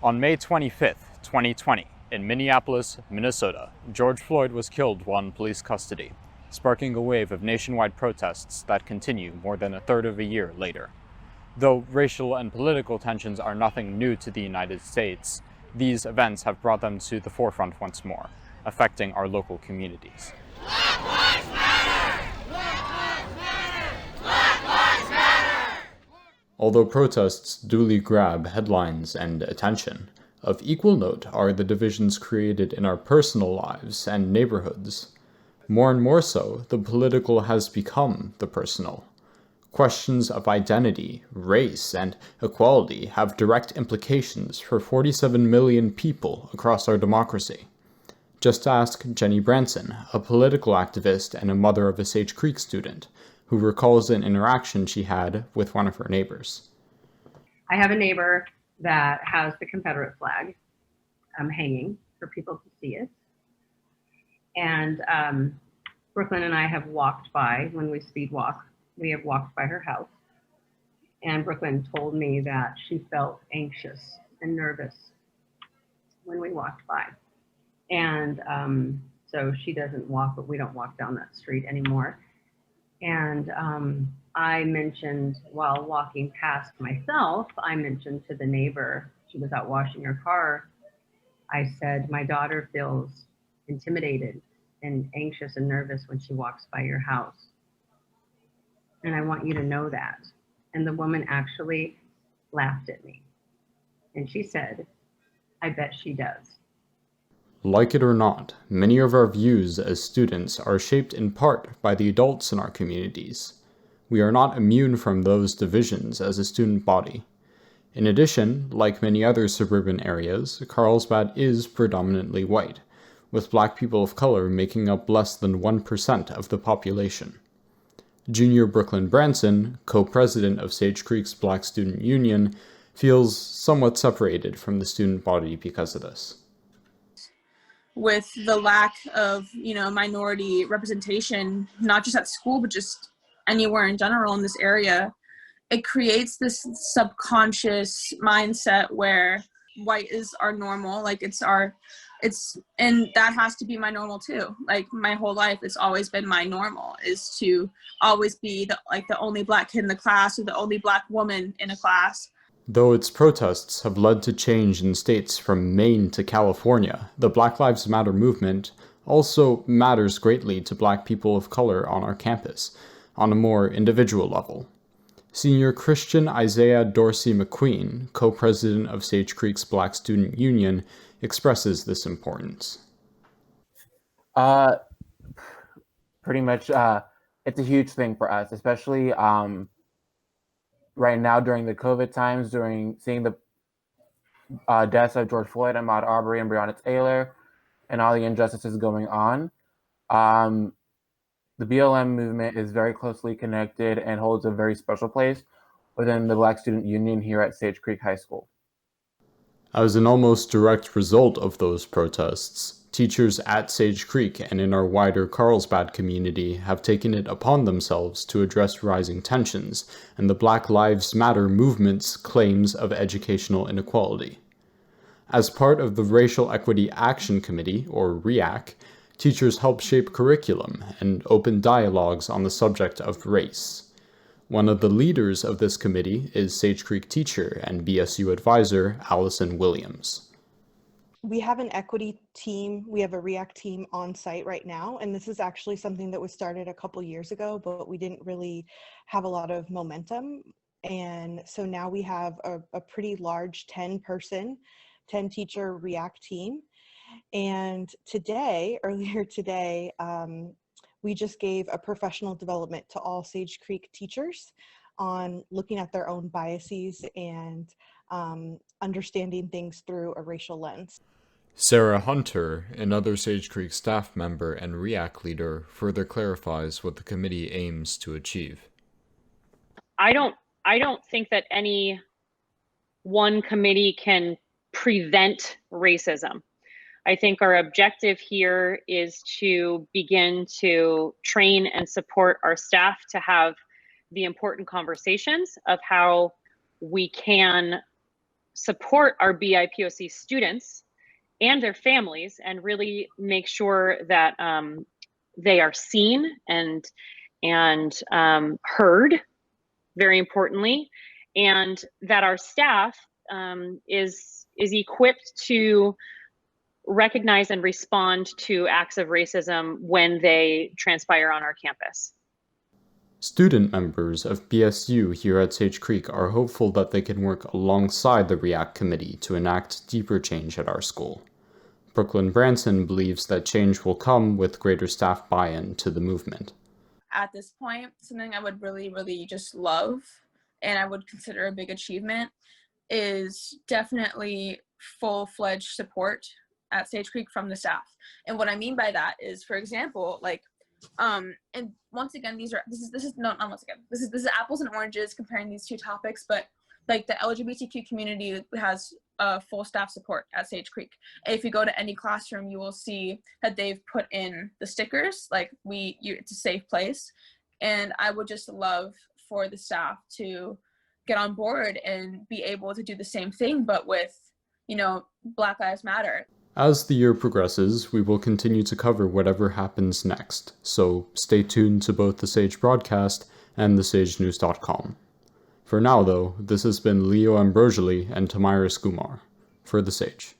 On May 25th, 2020, in Minneapolis, Minnesota, George Floyd was killed while in police custody, sparking a wave of nationwide protests that continue more than a third of a year later. Though racial and political tensions are nothing new to the United States, these events have brought them to the forefront once more, affecting our local communities. Black Lives Matter! Black Lives Matter! Black Lives Matter! Although protests duly grab headlines and attention, of equal note are the divisions created in our personal lives and neighborhoods. More and more so, the political has become the personal. Questions of identity, race, and equality have direct implications for 47 million people across our democracy. Just ask Jenny Branson, a political activist and a mother of a Sage Creek student, who recalls an interaction she had with one of her neighbors. I have a neighbor that has the Confederate flag hanging for people to see it. And Brooklyn and I have walked by, when we speed walk, we have walked by her house. And Brooklyn told me that she felt anxious and nervous when we walked by. And so she doesn't walk, but we don't walk down that street anymore. And I mentioned, while walking past myself, I mentioned to the neighbor, she was out washing her car, I said, my daughter feels intimidated and anxious and nervous when she walks by your house. And I want you to know that. And the woman actually laughed at me. And she said, I bet she does. Like it or not, many of our views as students are shaped in part by the adults in our communities. We are not immune from those divisions as a student body. In addition, like many other suburban areas, Carlsbad is predominantly white, with Black people of color making up less than 1% of the population. Junior Brooklyn Branson, co-president of Sage Creek's Black Student Union, feels somewhat separated from the student body because of this. With the lack of, minority representation, not just at school, but just anywhere in general in this area, it creates this subconscious mindset where white is our normal, and that has to be my normal too. Like my whole life, it's always been my normal is to always be the only Black kid in the class or the only Black woman in a class. Though its protests have led to change in states from Maine to California, the Black Lives Matter movement also matters greatly to Black people of color on our campus, on a more individual level. Senior Christian Isaiah Dorsey McQueen, co-president of Sage Creek's Black Student Union, expresses this importance. Pretty much, it's a huge thing for us, especially right now during the COVID times, during seeing the deaths of George Floyd, Ahmaud Arbery, and Breonna Taylor, and all the injustices going on. The BLM movement is very closely connected and holds a very special place within the Black Student Union here at Sage Creek High School. As an almost direct result of those protests, teachers at Sage Creek and in our wider Carlsbad community have taken it upon themselves to address rising tensions and the Black Lives Matter movement's claims of educational inequality. As part of the Racial Equity Action Committee, or REAC, teachers help shape curriculum and open dialogues on the subject of race. One of the leaders of this committee is Sage Creek teacher and BSU advisor Allison Williams. We have an equity team, we have a REACT team on site right now, and this is actually something that was started a couple years ago, but we didn't really have a lot of momentum. And so now we have a pretty large 10-teacher REACT team. And earlier today, we just gave a professional development to all Sage Creek teachers on looking at their own biases and understanding things through a racial lens. Sarah Hunter, another Sage Creek staff member and REAC leader, further clarifies what the committee aims to achieve. I don't think that any one committee can prevent racism. I think our objective here is to begin to train and support our staff to have the important conversations of how we can support our BIPOC students and their families, and really make sure that they are seen and heard, very importantly, and that our staff is equipped to recognize and respond to acts of racism when they transpire on our campus. Student members of BSU here at Sage Creek are hopeful that they can work alongside the REACT committee to enact deeper change at our school. Brooklyn Branson believes that change will come with greater staff buy-in to the movement. At this point, something I would really, really just love and I would consider a big achievement is definitely full-fledged support at Sage Creek from the staff. And what I mean by that is, for example, like, and once again, this is apples and oranges comparing these two topics, but like the LGBTQ community has full staff support at Sage Creek. If you go to any classroom, you will see that they've put in the stickers, like it's a safe place. And I would just love for the staff to get on board and be able to do the same thing, but with, Black Lives Matter. As the year progresses, we will continue to cover whatever happens next, so stay tuned to both the Sage broadcast and thesagenews.com. For now, though, this has been Leo Ambrogelly and Tamiris Kumar for The Sage.